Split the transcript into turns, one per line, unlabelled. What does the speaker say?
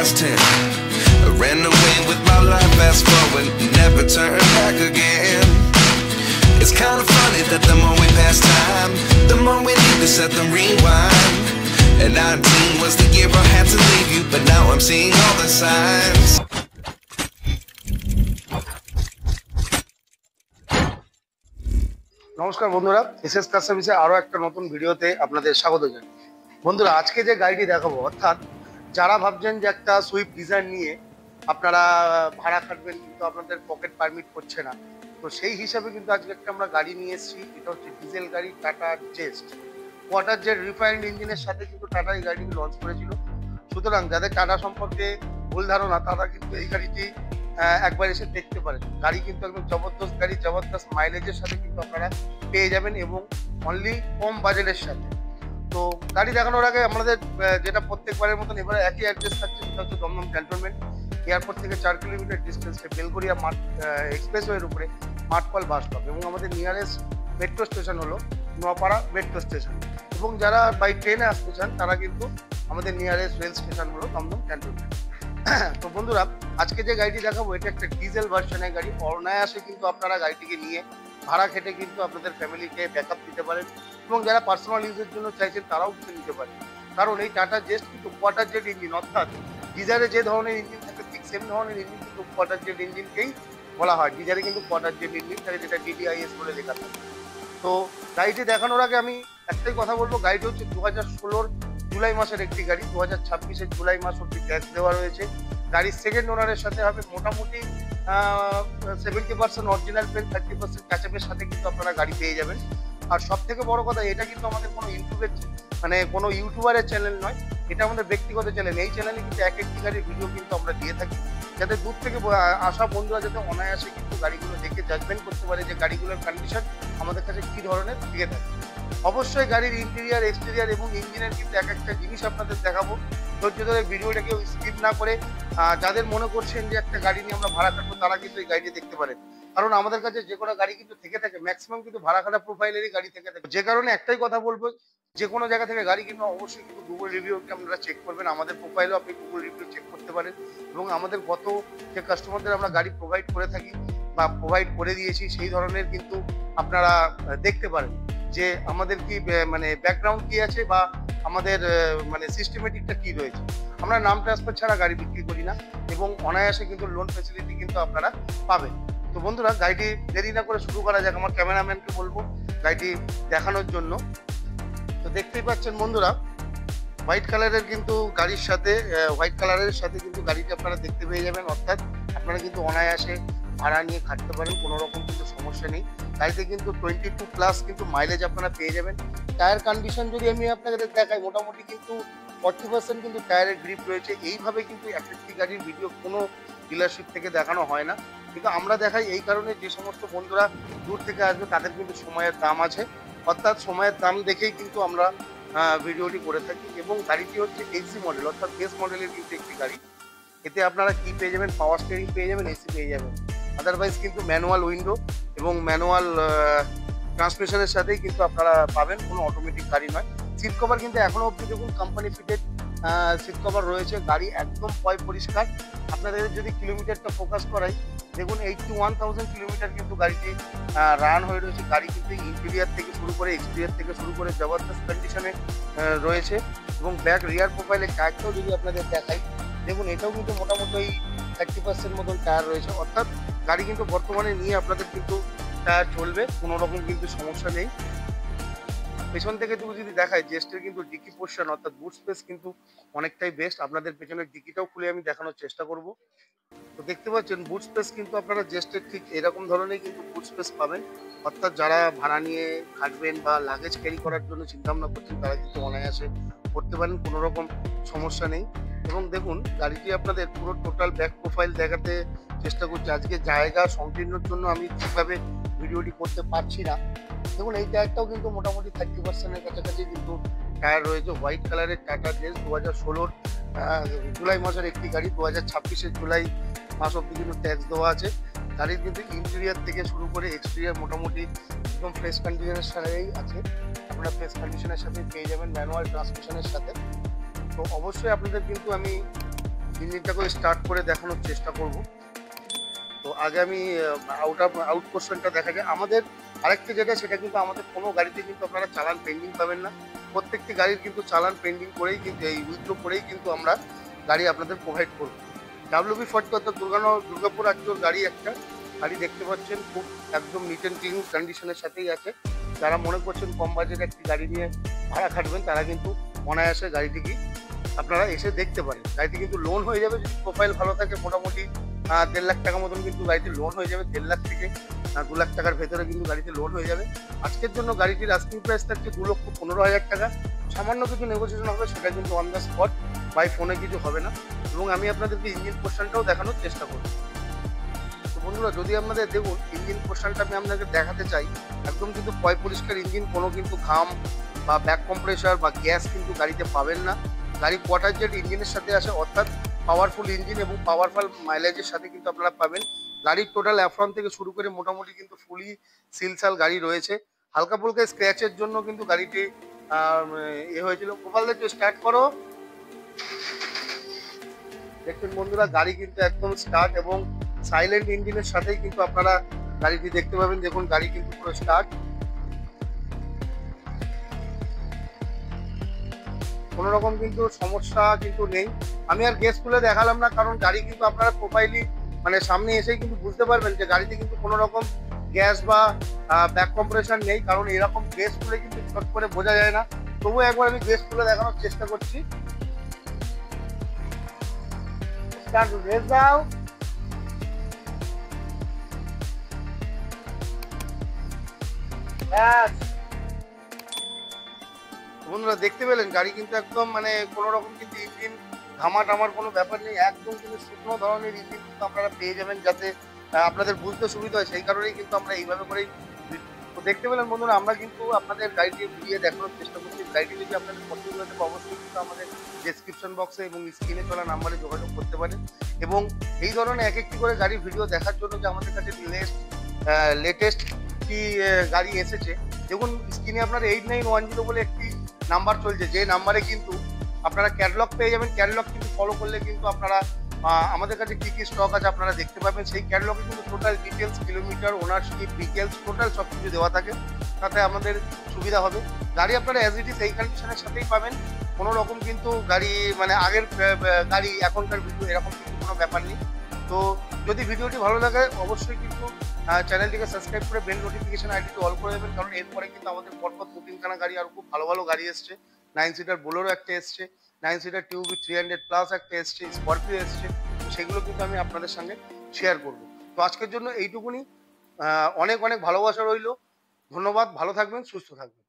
past 10. I ran away with my life, fast forward, never turn back again. It's kind of funny that the more we pass time, the more we need to set the rewind. And 19 was the year I had to leave you, but now I'm seeing all the signs.
নমস্কার বন্ধুরা, SS কার সার্ভিসে আরো একটা নতুন ভিডিওতে আপনাদের স্বাগত জানাই। বন্ধুরা, আজকে যে গাড়িটি দেখাবো, অর্থাৎ যারা ভাবছেন যে একটা সুইফট ডিজায়ার নিয়ে আপনারা ভাড়া খাটবেন কিন্তু আপনাদের পকেট পারমিট করছে না, তো সেই হিসাবে কিন্তু আজকে একটা আমরা গাড়ি নিয়ে এসেছি। এটা হচ্ছে ডিজেল গাড়ি, টাটা জেস্ট। ওয়াটার জেট রিফাইন্ড ইঞ্জিনের সাথে কিন্তু টাটা এই গাড়িটি লঞ্চ করেছিল। সুতরাং যাদের টাটা সম্পর্কে ভুল ধারণা, তারা কিন্তু এই গাড়িটি একবার এসে দেখতে পারেন। গাড়ি কিন্তু একদম জবরদস্ত গাড়ি, জবরদস্ত মাইলেজের সাথে কিন্তু আপনারা পেয়ে যাবেন এবং অনলি কম বাজেটের সাথে। তো গাড়ি দেখানোর আগে আমাদের যেটা প্রত্যেকবারের মতন এবারে একই অ্যাড্রেস থাকছে, সেটা হচ্ছে দমদম ক্যান্টনমেন্ট। এয়ারপোর্ট থেকে 4 কিলোমিটার ডিস্টেন্সে বেলগড়িয়া মাঠ এক্সপ্রেসওয়ের উপরে মাঠপাল বাস স্টপ, এবং আমাদের নিয়ারেস্ট মেট্রো স্টেশন হলো নোয়াপাড়া মেট্রো স্টেশন। এবং যারা বাই ট্রেনে আসতে চান তারা কিন্তু আমাদের নিয়ারেস্ট রেল স্টেশন হলো দমদম ক্যান্টনমেন্ট। তো বন্ধুরা, আজকে যে গাড়িটি দেখাবো এটা একটা ডিজেল ভার্সনের গাড়ি। অনায়াসে কিন্তু আপনারা গাড়িটিকে নিয়ে ভাড়া খেটে কিন্তু আপনাদের ফ্যামিলিকে ব্যাকআপ দিতে পারেন, এবং যারা পার্সোনাল ইউজের জন্য চাইছেন তারাও কিন্তু নিতে পারেন। কারণ এই টাটা জেস্ট কিন্তু ওয়াটার জেট ইঞ্জিন, অর্থাৎ ডিজারে যে ধরনের ইঞ্জিন থাকে ঠিক সেম ধরনের ইঞ্জিন কিন্তু ওয়াটার জেট ইঞ্জিনকেই বলা হয়। ডিজারে কিন্তু ওয়াটার জেট ইঞ্জিন থাকে, যেটা DDIS বলে লেখা থাকে। তো গাড়িটি দেখানোর আগে আমি একটাই কথা বলবো, গাড়িটি হচ্ছে 2016 জুলাই মাসের একটি গাড়ি। 2026 জুলাই মাস অব্দি ট্যাক্স দেওয়া রয়েছে। গাড়ির সেকেন্ড ওনারের সাথে হবে মোটামুটি 70% অরিজিনাল পেন, 30% ক্যাচআপের সাথে কিন্তু আপনারা গাড়ি পেয়ে যাবেন। আর সব থেকে বড় কথা, এটা কিন্তু আমাদের কোনো কোনো ইউটিউবারের চ্যানেল নয়, এটা আমাদের ব্যক্তিগত চ্যানেল। এই চ্যানেলে কিন্তু এক একটি গাড়ির ভিডিও কিন্তু আমরা দিয়ে থাকি, যাতে দূর থেকে আসা বন্ধুরা যাতে অনায়াসে কিন্তু গাড়িগুলো দেখে জাজমেন্ট করতে পারে যে গাড়িগুলোর কন্ডিশন আমাদের কাছে কী ধরনের থেকে থাকে। অবশ্যই গাড়ির ইন্টেরিয়ার, এক্সটেরিয়ার এবং ইঞ্জিনের কিন্তু এক একটা জিনিস আপনাদের দেখাবো। ধৈর্য ধরে ভিডিওটাকেও স্কিপ না করে যাদের মনে করছেন যে একটা গাড়ি নিয়ে আমরা ভাড়া কাটবো, তারা কিন্তু এই গাড়িটি দেখতে পারেন। কারণ আমাদের কাছে যে কোনো গাড়ি কিন্তু থেকে থাকে, ম্যাক্সিমাম কিন্তু ভাড়া খাটা প্রোফাইলেরই গাড়ি থেকে থাকে। যে কারণে একটাই কথা বলবো, যে কোনো জায়গা থেকে গাড়ি কিন্তু অবশ্যই কিন্তু গুগল রিভিউকে আপনারা চেক করবেন। আমাদের প্রোফাইলেও আপনি গুগল রিভিউ চেক করতে পারেন, এবং আমাদের গত যে কাস্টমারদের আমরা গাড়ি প্রোভাইড করে থাকি বা প্রোভাইড করে দিয়েছি, সেই ধরনের কিন্তু আপনারা দেখতে পারেন যে আমাদের কি মানে ব্যাকগ্রাউন্ড কি আছে বা আমাদের মানে সিস্টেমেটিকটা কি রয়েছে। আমরা নাম ট্রান্সফার ছাড়া গাড়ি বিক্রি করি না, এবং অনায়াসে কিন্তু লোন ফ্যাসিলিটি কিন্তু আপনারা পাবেন। তো বন্ধুরা, গাড়িটি দেরি না করে শুরু করা যাক। আমার ক্যামেরাম্যানকে বলবো গাড়িটি দেখানোর জন্য। তো দেখতেই পাচ্ছেন বন্ধুরা, হোয়াইট কালারের কিন্তু গাড়ির সাথে হোয়াইট কালারের সাথে কিন্তু গাড়িটি আপনারা দেখতে পেয়ে যাবেন। অর্থাৎ আপনারা কিন্তু অনায়াসে ভাড়া নিয়ে খাটতে পারেন, কোনো রকম কিন্তু সমস্যা নেই। গাড়িতে কিন্তু 22+ কিন্তু মাইলেজ আপনারা পেয়ে যাবেন। টায়ার কন্ডিশন যদি আমি আপনাদের দেখাই, মোটামুটি কিন্তু 40% কিন্তু টায়ারের গ্রিপ রয়েছে। এইভাবে কিন্তু একটি গাড়ির ভিডিও কোনো ডিলারশিপ থেকে দেখানো হয় না, কিন্তু আমরা দেখাই এই কারণে, যে সমস্ত বন্ধুরা দূর থেকে আসবে তাদের কিন্তু সময়ের দাম আছে। অর্থাৎ সময়ের দাম দেখেই কিন্তু আমরা ভিডিওটি করে থাকি। এবং গাড়িটি হচ্ছে এক্সি মডেল, অর্থাৎ বেস মডেলের কিন্তু একটি গাড়ি। এতে আপনারা কি পেয়ে যাবেন, পাওয়ার স্টিয়ারিং পেয়ে যাবেন, এসি পেয়ে যাবেন। আদারওয়াইজ কিন্তু ম্যানুয়াল উইন্ডো এবং ম্যানুয়াল ট্রান্সমিশনের সাথেই কিন্তু আপনারা পাবেন, কোনো অটোমেটিক গাড়ি নয়। সিট কভার কিন্তু এখনো অবধি দেখুন কোম্পানি ফিটেড সিট কভার রয়েছে। গাড়ি একদম পরিষ্কার। আপনাদের যদি কিলোমিটারটা ফোকাস করাই, দেখুন 81,000 কিলোমিটার কিন্তু গাড়িটি রান হয়ে রয়েছে। গাড়ি কিন্তু ইন্টেরিয়ার থেকে শুরু করে এক্সটেরিয়ার থেকে শুরু করে জবরদস্ত কন্ডিশনে রয়েছে। এবং ব্যাক রিয়ার প্রোফাইলের টায়ারটাও যদি আপনাদের দেখাই, দেখুন এটাও কিন্তু মোটামুটি 30% মতন টায়ার রয়েছে। অর্থাৎ গাড়ি কিন্তু বর্তমানে নিয়ে আপনাদের কিন্তু টায়ার চলবে, কোনো রকম কিন্তু সমস্যা নেই। পেছন থেকে যদি দেখায়, জেস্টের কিন্তু ডিকি পোর্শন অর্থাৎ বুট স্পেস কিন্তু অনেকটাই বেস্ট। আপনাদের পেছনের ডিকিটাও খুলে আমি দেখানোর চেষ্টা করব। তো দেখতে পাচ্ছেন বুট স্পেস কিন্তু আপনারা জেস্টের ঠিক এরকম ধরনের কিন্তু বুট স্পেস পাবেন। অর্থাৎ যারা ভাড়া নিয়ে খাটবেন বা লাগেজ ক্যারি করার জন্য চিন্তাভাবনা করছেন, তারা কিন্তু অনায়াসে করতে পারেন, কোনো রকম সমস্যা নেই। এবং দেখুন গাড়িটি আপনাদের পুরো টোটাল ব্যাক প্রোফাইল দেখাতে চেষ্টা করছি। আজকে জায়গা সংকীর্ণর জন্য আমি ঠিকভাবে ভিডিওটি করতে পারছি না। দেখুন এই টায়ারটাও কিন্তু মোটামুটি 30%-এর কাছাকাছি কিন্তু টায়ার রয়েছে। হোয়াইট কালারের টাটা জেস্ট 2016 জুলাই মাসের একটি গাড়ি। 2026 জুলাই মাস অব্দি কিন্তু ট্যাক্স দেওয়া আছে। গাড়ির কিন্তু ইন্টেরিয়ার থেকে শুরু করে এক্সটেরিয়ার মোটামুটি একদম ফ্রেশ কন্ডিশনের সাথেই আছে। আপনারা ফ্রেশ কন্ডিশনের সাথে পেয়ে যাবেন ম্যানুয়াল ট্রান্সমিশনের সাথে। তো অবশ্যই আপনাদের কিন্তু আমি ইঞ্জিনটাকে স্টার্ট করে দেখানোর চেষ্টা করব। তো আগে আমি আউট পোর্শনটা দেখা যায়। আমাদের আরেকটা যেটা, সেটা কিন্তু আমাদের কোনো গাড়িতে কিন্তু আপনারা চালান পেন্ডিং পাবেন না। প্রত্যেকটি গাড়ির কিন্তু চালান পেন্ডিং করেই কিন্তু এই উইথড্র করেই কিন্তু আমরা গাড়ি আপনাদের প্রোভাইড করব। WB40 অর্থাৎ দুর্গাপুর আটটোর গাড়ি একটা গাড়ি দেখতে পাচ্ছেন, খুব একদম নিট অ্যান্ড ক্লিন কন্ডিশনের সাথেই আছে। যারা মনে করছেন কম বাজেটে একটি গাড়ি নিয়ে ভাড়া খাটবেন, তারা কিন্তু অনায়াসে গাড়িটিকে আপনারা এসে দেখতে পারেন। গাড়িটি কিন্তু লোন হয়ে যাবে, যদি প্রোফাইল ভালো থাকে মোটামুটি 1.5 লাখ টাকা মতন কিন্তু গাড়িতে লোন হয়ে যাবে। 1.5 লাখ থেকে 2 লাখ টাকার ভেতরে কিন্তু গাড়িতে লোন হয়ে যাবে। আজকের জন্য গাড়িটির আস্কিং প্রাইস থাকছে 2,15,000 টাকা। সামান্য কিছু নেগোসিয়েশন হবে, সেটা কিন্তু অন দ্য স্পট, বাই ফোনে কিছু হবে না। এবং আমি আপনাদেরকে ইঞ্জিন পোর্শনটাও দেখানোর চেষ্টা করব। তো বন্ধুরা, যদি আপনাদের দেখুন ইঞ্জিন পোর্শনটা আমি আপনাদের দেখাতে চাই, একদম কিন্তু পরিষ্কার ইঞ্জিন, কোনো কিন্তু ঘাম বা ব্যাক কম্প্রেসার বা গ্যাস কিন্তু গাড়িতে পাবেন না। গাড়ি কোয়ার্টার জেট ইঞ্জিনের সাথে আসে, অর্থাৎ পাওয়ারফুল ইঞ্জিন এবং পাওয়ারফুল মাইলেজের সাথে কিন্তু আপনারা পাবেন। গাড়ির টোটাল অ্যাফ্রন থেকে শুরু করে মোটামুটি কিন্তু ফুলি সিলসাল গাড়ি রয়েছে। হালকা ফুলকা স্ক্র্যাচের জন্য কিন্তু গাড়িটি হয়েছিল। গোপাল একটু স্টার্ট করো। দেখুন বন্ধুরা, গাড়ি কিন্তু একদম স্টার্ট এবং সাইলেন্ট ইঞ্জিনের সাথেই কিন্তু আপনারা গাড়িটি দেখতে পাবেন। দেখুন গাড়ি কিন্তু পুরো স্টার্ট, কোনো রকম কিন্তু সমস্যা কিন্তু নেই। আমি আর গ্যাস খুলে দেখালাম না, কারণ গাড়ি কিন্তু আপনারা প্রোফাইলি মানে সামনে এসেই কিন্তু বুঝতে পারবেন যে গাড়িতে কিন্তু কোনো রকম গ্যাস বা ব্যাক কম্প্রেশন নেই, কারণ এরকম গ্যাস খুলে কিন্তু চট করে বোঝা যায় না। তবুও একবার আমি গ্যাস খুলে দেখানোর চেষ্টা করছি। রেস দাও। বন্ধুরা দেখতে পেলেন, গাড়ি কিন্তু একদম মানে কোনো রকম কিন্তু ইঞ্জিন ঘামা টামার কোনো ব্যাপার নেই। একদম কিন্তু শুকনো ধরনের ইঞ্জিন কিন্তু আপনারা পেয়ে যাবেন, যাতে আপনাদের বুঝতে সুবিধা হয়। সেই কারণেই কিন্তু আমরা এইভাবে করেই তো দেখতে পেলেন বন্ধুরা, আমরা কিন্তু আপনাদের গাড়িটি ঘুরিয়ে দেখানোর চেষ্টা করছি। গাড়িটি যদি আপনাদের পছন্দ হয়ে থাকে, অবশ্যই কিন্তু আমাদের ডেসক্রিপশন বক্সে এবং স্ক্রিনে চলা নাম্বারে যোগাযোগ করতে পারেন। এবং এই ধরনের এক একটি করে গাড়ির ভিডিও দেখার জন্য যে আমাদের কাছে লেটেস্ট কি গাড়ি এসেছে, দেখুন স্ক্রিনে আপনার 8910 বলে একটি নাম্বার চলছে, যে নাম্বারে কিন্তু আপনারা ক্যাটালগ পেয়ে যাবেন। ক্যাটালগ কিন্তু ফলো করলে কিন্তু আপনারা আমাদের কাছে কী কী স্টক আছে আপনারা দেখতে পাবেন। সেই ক্যাটালগে কিন্তু total details, kilometre, ownership, details total সব কিছু দেওয়া থাকে, তাতে আমাদের সুবিধা হবে। গাড়ি আপনারা অ্যাজ ইট ইজ এই কন্ডিশনের সাথেই পাবেন। কোনো রকম কিন্তু গাড়ি মানে আগের গাড়ি এখনকার ভিডিও এরকম কিন্তু কোনো ব্যাপার নেই। তো যদি ভিডিওটি ভালো লাগে, অবশ্যই কিন্তু চ্যানেলটিকে সাবস্ক্রাইব করে বেল নোটিফিকেশন আইডিটি অল করে দেবেন, কারণ এরপরে কিন্তু আমাদের পরপর 2-3খানা গাড়ি আর খুব ভালো ভালো গাড়ি এসছে। 9 সিটার বোলেরো একটা এসছে, 9 সিটার টিউবি 300+ একটা এসছে, স্করপিও এসছে। সেগুলো কিন্তু আমি আপনাদের সঙ্গে শেয়ার করব। তো আজকের জন্য এইটুকুনি। অনেক অনেক ভালোবাসা রইল। ধন্যবাদ। ভালো থাকবেন, সুস্থ থাকবেন।